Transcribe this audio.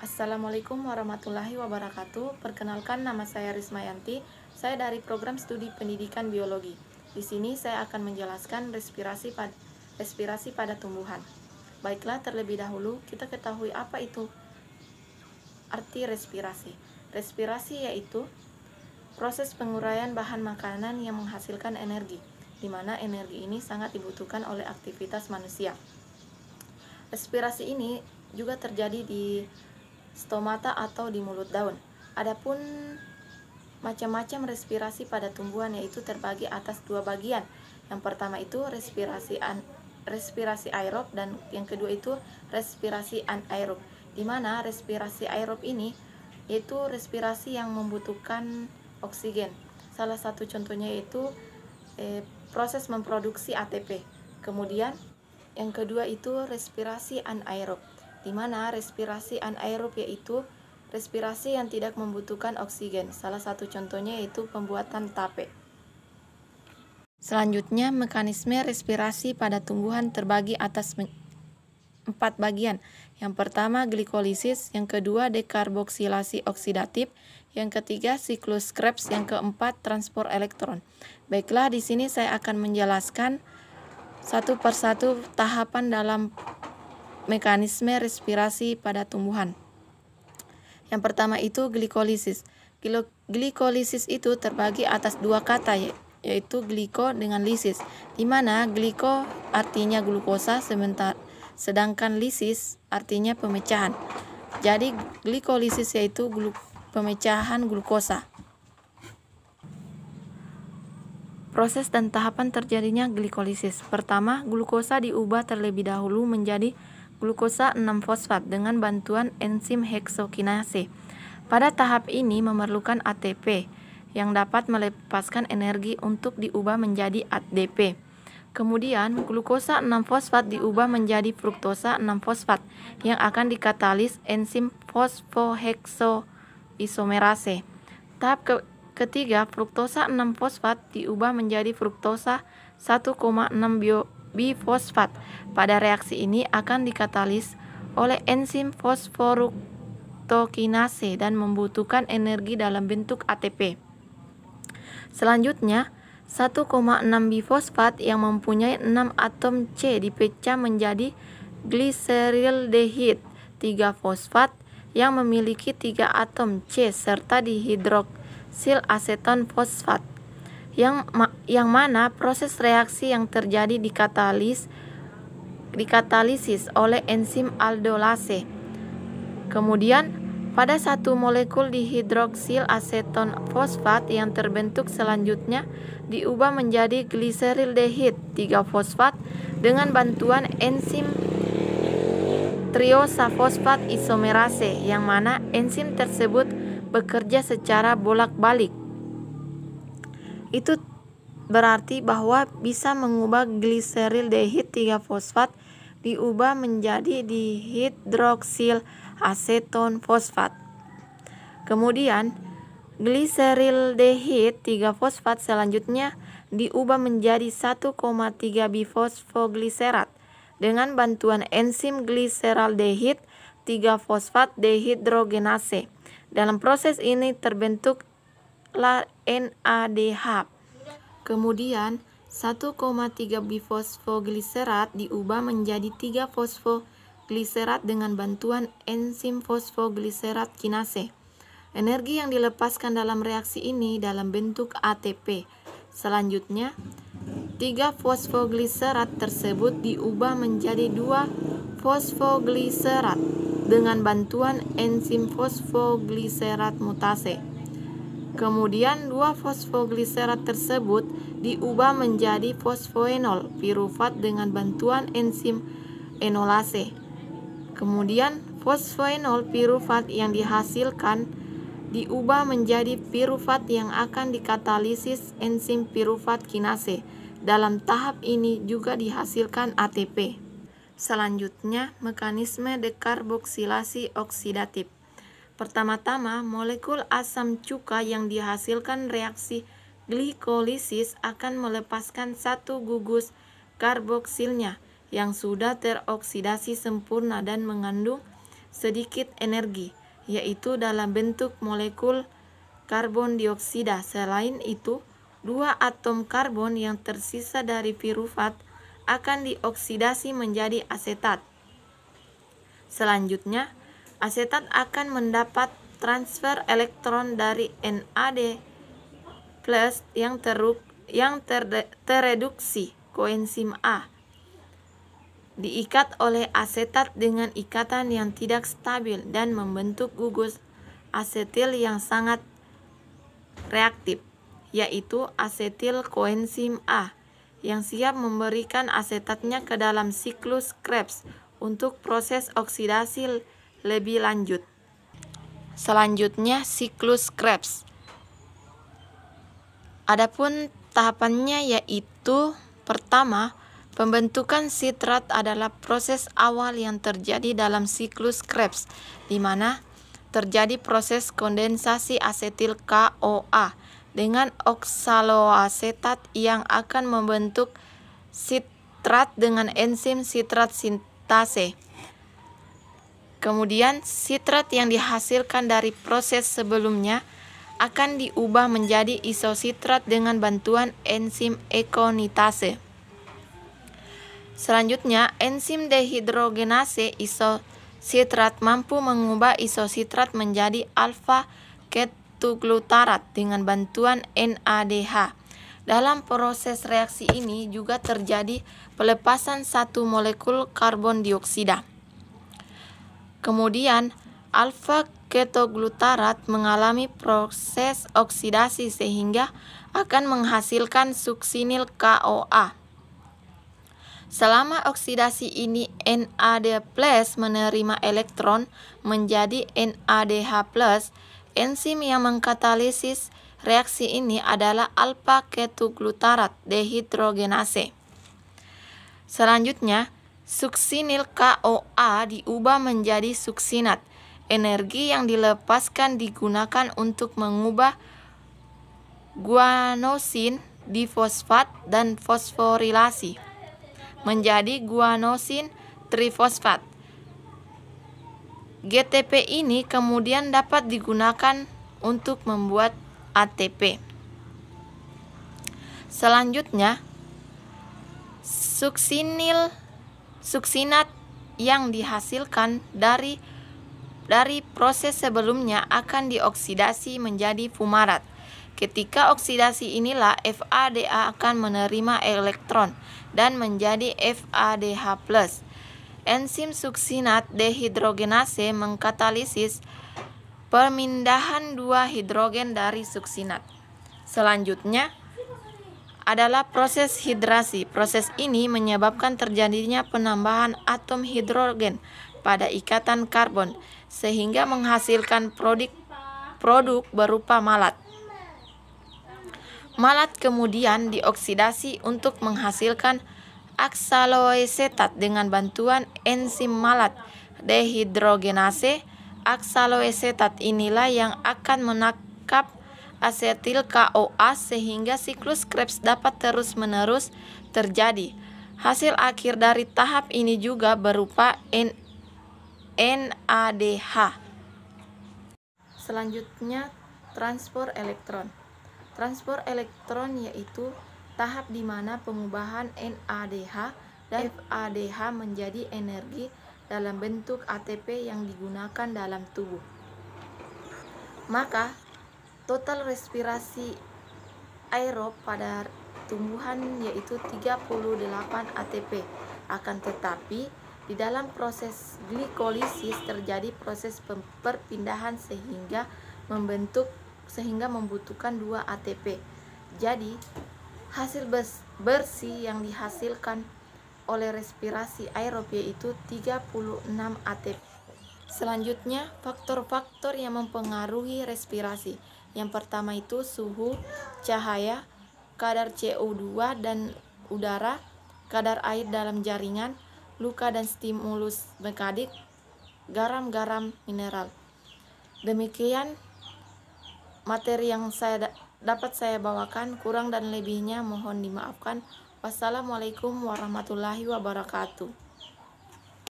Assalamualaikum warahmatullahi wabarakatuh. Perkenalkan, nama saya Rismayanti. Saya dari program studi pendidikan biologi. Di sini saya akan menjelaskan respirasi pada tumbuhan. Baiklah, terlebih dahulu kita ketahui apa itu arti respirasi. Respirasi yaitu proses penguraian bahan makanan yang menghasilkan energi, di mana energi ini sangat dibutuhkan oleh aktivitas manusia. Respirasi ini juga terjadi di stomata atau di mulut daun. Adapun macam-macam respirasi pada tumbuhan yaitu terbagi atas dua bagian. Yang pertama itu respirasi aerob dan yang kedua itu respirasi anaerob. Di mana respirasi aerob ini yaitu respirasi yang membutuhkan oksigen. Salah satu contohnya yaitu proses memproduksi ATP. Kemudian yang kedua itu respirasi anaerob, di mana respirasi anaerob yaitu respirasi yang tidak membutuhkan oksigen. Salah satu contohnya yaitu pembuatan tape. Selanjutnya, mekanisme respirasi pada tumbuhan terbagi atas 4 bagian. Yang pertama glikolisis, yang kedua dekarboksilasi oksidatif, yang ketiga siklus Krebs, yang keempat transport elektron. Baiklah, di sini saya akan menjelaskan satu persatu tahapan dalam mekanisme respirasi pada tumbuhan. Yang pertama itu glikolisis. Glikolisis itu terbagi atas dua kata, yaitu gliko dengan lisis, di mana gliko artinya glukosa, sedangkan lisis artinya pemecahan. Jadi glikolisis yaitu pemecahan glukosa. Proses dan tahapan terjadinya glikolisis. Pertama, glukosa diubah terlebih dahulu menjadi glukosa 6-fosfat dengan bantuan enzim heksokinase. Pada tahap ini memerlukan ATP yang dapat melepaskan energi untuk diubah menjadi ADP. Kemudian, glukosa 6-fosfat diubah menjadi fruktosa 6-fosfat yang akan dikatalis enzim fosfoheksoisomerase. Tahap ketiga, fruktosa 6-fosfat diubah menjadi fruktosa 1,6 bifosfat. Pada reaksi ini akan dikatalis oleh enzim fosforuktokinase dan membutuhkan energi dalam bentuk ATP. Selanjutnya, 1,6 bifosfat yang mempunyai 6 atom C dipecah menjadi gliserildehid 3-fosfat yang memiliki 3 atom C serta dihidroksil aseton fosfat, yang mana proses reaksi yang terjadi dikatalisis oleh enzim aldolase. Kemudian pada satu molekul dihidroksil aseton fosfat yang terbentuk selanjutnya diubah menjadi gliserildehid 3-fosfat dengan bantuan enzim triosa fosfat isomerase, yang mana enzim tersebut bekerja secara bolak-balik. Itu berarti bahwa bisa mengubah gliserildehid 3-fosfat diubah menjadi dihidroksil aseton fosfat. Kemudian gliserildehid 3-fosfat selanjutnya diubah menjadi 1,3 bifosfogliserat dengan bantuan enzim gliseraldehid 3-fosfat dehidrogenase. Dalam proses ini terbentuklah NADH. Kemudian 1,3 bifosfogliserat diubah menjadi 3-fosfogliserat dengan bantuan enzim fosfogliserat kinase. Energi yang dilepaskan dalam reaksi ini dalam bentuk ATP. Selanjutnya, 3-fosfogliserat tersebut diubah menjadi 2-fosfogliserat dengan bantuan enzim fosfogliserat mutase. Kemudian 2-fosfogliserat tersebut diubah menjadi fosfoenol pirufat dengan bantuan enzim enolase. Kemudian fosfoenol pirufat yang dihasilkan diubah menjadi pirufat yang akan dikatalisis enzim pirufat kinase. Dalam tahap ini juga dihasilkan ATP. Selanjutnya, mekanisme dekarboksilasi oksidatif. Pertama-tama, molekul asam cuka yang dihasilkan reaksi glikolisis akan melepaskan satu gugus karboksilnya yang sudah teroksidasi sempurna dan mengandung sedikit energi, yaitu dalam bentuk molekul karbon dioksida. Selain itu, 2 atom karbon yang tersisa dari pirufat akan dioksidasi menjadi asetat. Selanjutnya, asetat akan mendapat transfer elektron dari NAD+ yang tereduksi koenzim A. Diikat oleh asetat dengan ikatan yang tidak stabil dan membentuk gugus asetil yang sangat reaktif, yaitu asetil koenzim A, yang siap memberikan asetatnya ke dalam siklus Krebs untuk proses oksidasi lebih lanjut. Selanjutnya, siklus Krebs. Adapun tahapannya yaitu pertama, pembentukan sitrat adalah proses awal yang terjadi dalam siklus Krebs, di mana terjadi proses kondensasi asetil CoA dengan oksaloasetat yang akan membentuk sitrat dengan enzim sitrat sintase. Kemudian, sitrat yang dihasilkan dari proses sebelumnya akan diubah menjadi isositrat dengan bantuan enzim ekonitase. Selanjutnya, enzim dehidrogenase isositrat mampu mengubah isositrat menjadi alfa-ketoglutarat dengan bantuan NADH. Dalam proses reaksi ini juga terjadi pelepasan satu molekul karbon dioksida. Kemudian, alfa-ketoglutarat mengalami proses oksidasi sehingga akan menghasilkan suksinil CoA. Selama oksidasi ini NAD+ menerima elektron menjadi NADH+, enzim yang mengkatalisis reaksi ini adalah alfa-ketoglutarat dehidrogenase. Selanjutnya, suksinil CoA diubah menjadi suksinat. Energi yang dilepaskan digunakan untuk mengubah guanosin difosfat dan fosforilasi menjadi guanosin trifosfat. GTP ini kemudian dapat digunakan untuk membuat ATP. Selanjutnya, suksinat yang dihasilkan dari proses sebelumnya akan dioksidasi menjadi fumarat. Ketika oksidasi inilah FADA akan menerima elektron dan menjadi FADH+. Enzim suksinat dehidrogenase mengkatalisis pemindahan 2 hidrogen dari suksinat. Selanjutnya adalah proses hidrasi. Proses ini menyebabkan terjadinya penambahan atom hidrogen pada ikatan karbon sehingga menghasilkan produk berupa malat. Malat kemudian dioksidasi untuk menghasilkan aksaloasetat dengan bantuan enzim malat dehidrogenase. Aksaloasetat inilah yang akan menangkap asetil CoA sehingga siklus Krebs dapat terus-menerus terjadi. Hasil akhir dari tahap ini juga berupa NADH. Selanjutnya, transport elektron. Transport elektron yaitu tahap di mana pengubahan NADH dan FADH menjadi energi dalam bentuk ATP yang digunakan dalam tubuh. Maka, total respirasi aerob pada tumbuhan yaitu 38 ATP. Akan tetapi, di dalam proses glikolisis terjadi proses perpindahan sehingga membutuhkan 2 ATP. Jadi, hasil bersih yang dihasilkan oleh respirasi aerob yaitu 36 ATP. Selanjutnya, faktor-faktor yang mempengaruhi respirasi. Yang pertama itu suhu, cahaya, kadar CO2 dan udara, kadar air dalam jaringan, luka dan stimulus mekanik, garam-garam mineral. Demikian materi yang dapat saya bawakan, kurang dan lebihnya mohon dimaafkan. Wassalamualaikum warahmatullahi wabarakatuh.